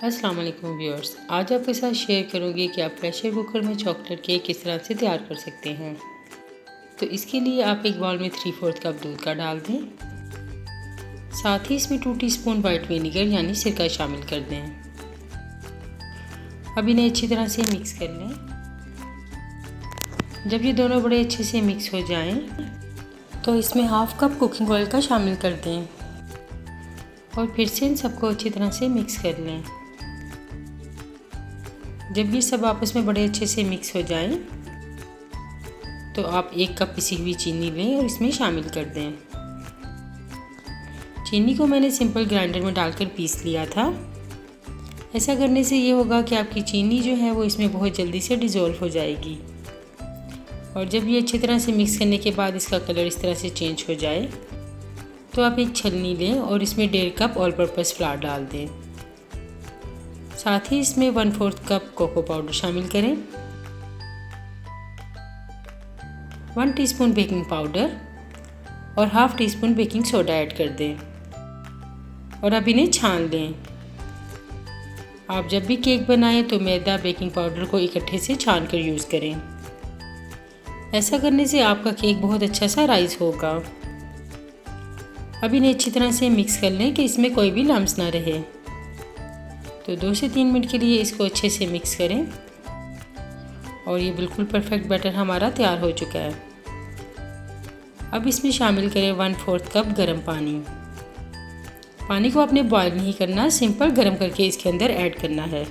अस्सलाम वालेकुम व्यूअर्स, आज आपके साथ शेयर करूंगी कि आप प्रेशर कुकर में चॉकलेट केक किस तरह से तैयार कर सकते हैं। तो इसके लिए आप एक बाउल में 3/4 कप दूध का डाल दें। साथ ही इसमें 2 टीस्पून वाइट विनेगर यानी सिरका शामिल कर दें। अब इन्हें अच्छी तरह से मिक्स कर लें। जब ये दोनों बड़े अच्छे से मिक्स हो जाएं, तो इसमें हाफ कप कुकिंग ऑयल का शामिल कर दें और फिर से इन सबको अच्छी तरह से मिक्स कर लें। जब ये सब आपस में बड़े अच्छे से मिक्स हो जाएं, तो आप 1 कप पिसी हुई चीनी लें और इसमें शामिल कर दें। चीनी को मैंने सिंपल ग्राइंडर में डालकर पीस लिया था। ऐसा करने से ये होगा कि आपकी चीनी जो है वो इसमें बहुत जल्दी से डिज़ोल्व हो जाएगी। और जब ये अच्छी तरह से मिक्स करने के बाद इसका कलर इस तरह से चेंज हो जाए, तो आप एक छलनी लें और इसमें 1.5 कप ऑल पर्पस फ्लावर डाल दें। साथ ही इसमें 1/4 कप कोको पाउडर शामिल करें, 1 टीस्पून बेकिंग पाउडर और half teaspoon baking soda add कर दें और अब इन्हें छान लें। आप जब भी केक बनाएं तो मैदा बेकिंग पाउडर को इकट्ठे से छान कर यूज़ करें। ऐसा करने से आपका केक बहुत अच्छा सा राइज होगा। अब इन्हें अच्छी तरह से मिक्स कर लें कि इसमें कोई भी लम्स ना रहे। तो 2 से 3 मिनट के लिए इसको अच्छे से मिक्स करें और ये बिल्कुल परफेक्ट बैटर हमारा तैयार हो चुका है। अब इसमें शामिल करें 1/4 कप गर्म पानी। पानी को आपने बॉयल नहीं करना, सिंपल गर्म करके इसके अंदर ऐड करना है।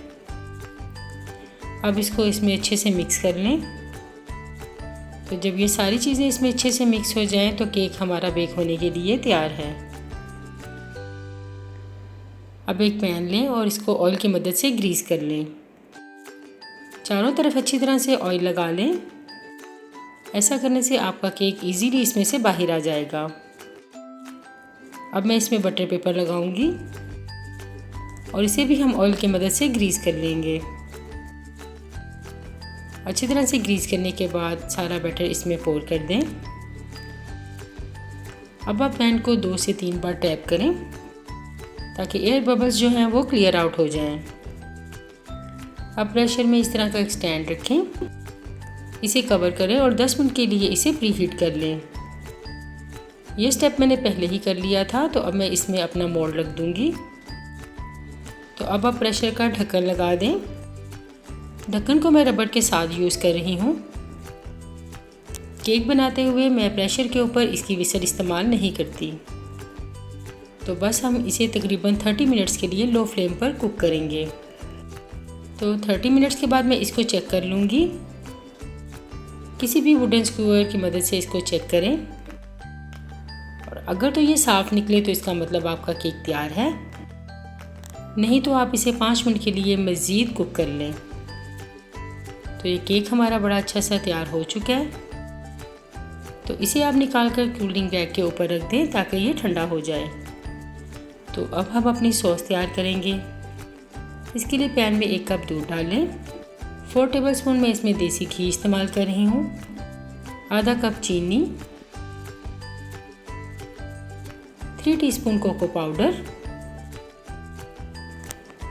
अब इसको इसमें अच्छे से मिक्स कर लें। तो जब ये सारी चीज़ें इसमें अच्छे से मिक्स हो जाएं, तो केक हमारा बेक होने के लिए तैयार है। अब एक पैन लें और इसको ऑयल की मदद से ग्रीस कर लें। चारों तरफ अच्छी तरह से ऑयल लगा लें। ऐसा करने से आपका केक इजीली इसमें से बाहर आ जाएगा। अब मैं इसमें बटर पेपर लगाऊंगी और इसे भी हम ऑयल की मदद से ग्रीस कर लेंगे। अच्छी तरह से ग्रीस करने के बाद सारा बैटर इसमें पोर कर दें। अब आप पैन को 2 से 3 बार टैप करें ताकि एयर बबल्स जो हैं वो क्लियर आउट हो जाएं। अब प्रेशर में इस तरह का एक स्टैंड रखें, इसे कवर करें और 10 मिनट के लिए इसे प्रीहीट कर लें। ये स्टेप मैंने पहले ही कर लिया था, तो अब मैं इसमें अपना मोल्ड रख दूंगी। तो अब आप प्रेशर का ढक्कन लगा दें। ढक्कन को मैं रबड़ के साथ यूज़ कर रही हूँ। केक बनाते हुए मैं प्रेशर के ऊपर इसकी विसल इस्तेमाल नहीं करती। तो बस हम इसे तकरीबन 30 मिनट्स के लिए लो फ्लेम पर कुक करेंगे। तो 30 मिनट्स के बाद मैं इसको चेक कर लूँगी। किसी भी वुडन स्क्यूअर की मदद से इसको चेक करें और अगर तो ये साफ़ निकले तो इसका मतलब आपका केक तैयार है। नहीं तो आप इसे 5 मिनट के लिए मज़ीद कुक कर लें। तो ये केक हमारा बड़ा अच्छा सा तैयार हो चुका है। तो इसे आप निकाल कर कूलिंग बैग के ऊपर रख दें ताकि ये ठंडा हो जाए। तो अब हम अपनी सॉस तैयार करेंगे। इसके लिए पैन में 1 कप दूध डालें। 4 टेबलस्पून मैं इसमें देसी घी इस्तेमाल कर रही हूँ, आधा कप चीनी, 3 टीस्पून कोको पाउडर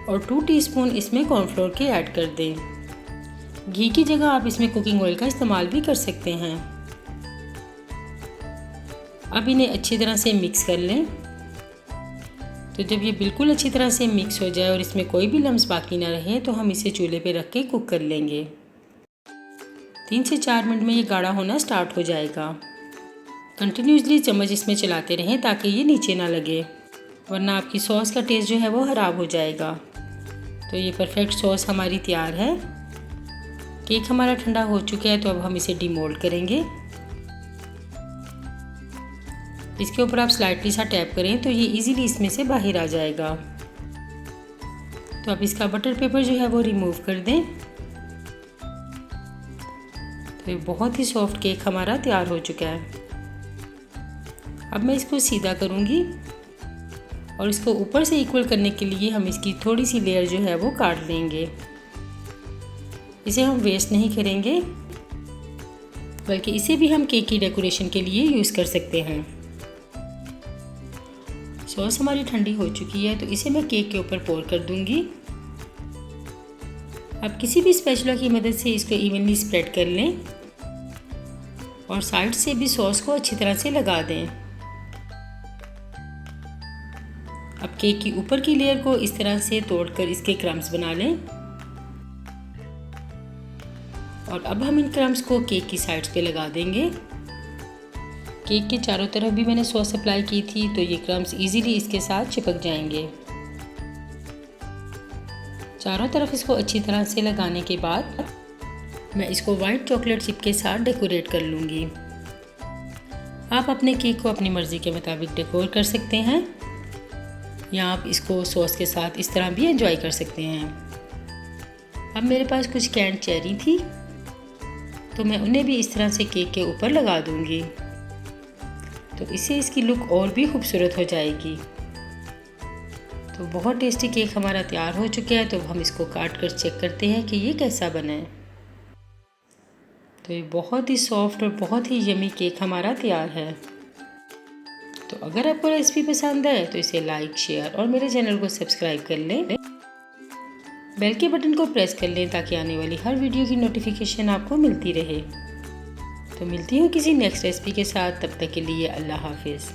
और 2 टीस्पून इसमें कॉर्नफ्लोर के ऐड कर दें। घी की जगह आप इसमें कुकिंग ऑयल का इस्तेमाल भी कर सकते हैं। अब इन्हें अच्छी तरह से मिक्स कर लें। तो जब ये बिल्कुल अच्छी तरह से मिक्स हो जाए और इसमें कोई भी लम्स बाकी ना रहे, तो हम इसे चूल्हे पे रख के कुक कर लेंगे। 3 से 4 मिनट में ये गाढ़ा होना स्टार्ट हो जाएगा। कंटिन्यूसली चम्मच इसमें चलाते रहें ताकि ये नीचे ना लगे, वरना आपकी सॉस का टेस्ट जो है वो ख़राब हो जाएगा। तो ये परफेक्ट सॉस हमारी तैयार है। केक हमारा ठंडा हो चुका है, तो अब हम इसे डीमोल्ड करेंगे। इसके ऊपर आप स्लाइटली सा टैप करें तो ये इजीली इसमें से बाहर आ जाएगा। तो अब इसका बटर पेपर जो है वो रिमूव कर दें। तो ये बहुत ही सॉफ्ट केक हमारा तैयार हो चुका है। अब मैं इसको सीधा करूँगी और इसको ऊपर से इक्वल करने के लिए हम इसकी थोड़ी सी लेयर जो है वो काट लेंगे। इसे हम वेस्ट नहीं करेंगे, बल्कि इसे भी हम केक की डेकोरेशन के लिए यूज़ कर सकते हैं। सॉस हमारी ठंडी हो चुकी है, तो इसे मैं केक के ऊपर पोर कर दूंगी अब किसी भी स्पैचुला की मदद से इसको इवनली स्प्रेड कर लें और साइड से भी सॉस को अच्छी तरह से लगा दें। अब केक की ऊपर की लेयर को इस तरह से तोड़कर इसके क्रम्स बना लें और अब हम इन क्रम्स को केक की साइड्स पे लगा देंगे। केक के चारों तरफ भी मैंने सॉस अप्लाई की थी, तो ये क्रम्स इजीली इसके साथ चिपक जाएंगे। चारों तरफ इसको अच्छी तरह से लगाने के बाद मैं इसको वाइट चॉकलेट चिप के साथ डेकोरेट कर लूँगी। आप अपने केक को अपनी मर्ज़ी के मुताबिक डेकोर कर सकते हैं या आप इसको सॉस के साथ इस तरह भी एंजॉय कर सकते हैं। अब मेरे पास कुछ कैंड चेरी थी, तो मैं उन्हें भी इस तरह से केक के ऊपर लगा दूंगी, तो इससे इसकी लुक और भी खूबसूरत हो जाएगी। तो बहुत टेस्टी केक हमारा तैयार हो चुका है। तो अब हम इसको काट कर चेक करते हैं कि ये कैसा बना है। तो ये बहुत ही सॉफ्ट और बहुत ही यमी केक हमारा तैयार है। तो अगर आपको रेसिपी पसंद है तो इसे लाइक, शेयर और मेरे चैनल को सब्सक्राइब कर लें। बेल के बटन को प्रेस कर लें ताकि आने वाली हर वीडियो की नोटिफिकेशन आपको मिलती रहे। तो मिलती हूँ किसी नेक्स्ट रेसिपी के साथ, तब तक के लिए अल्लाह हाफिज़।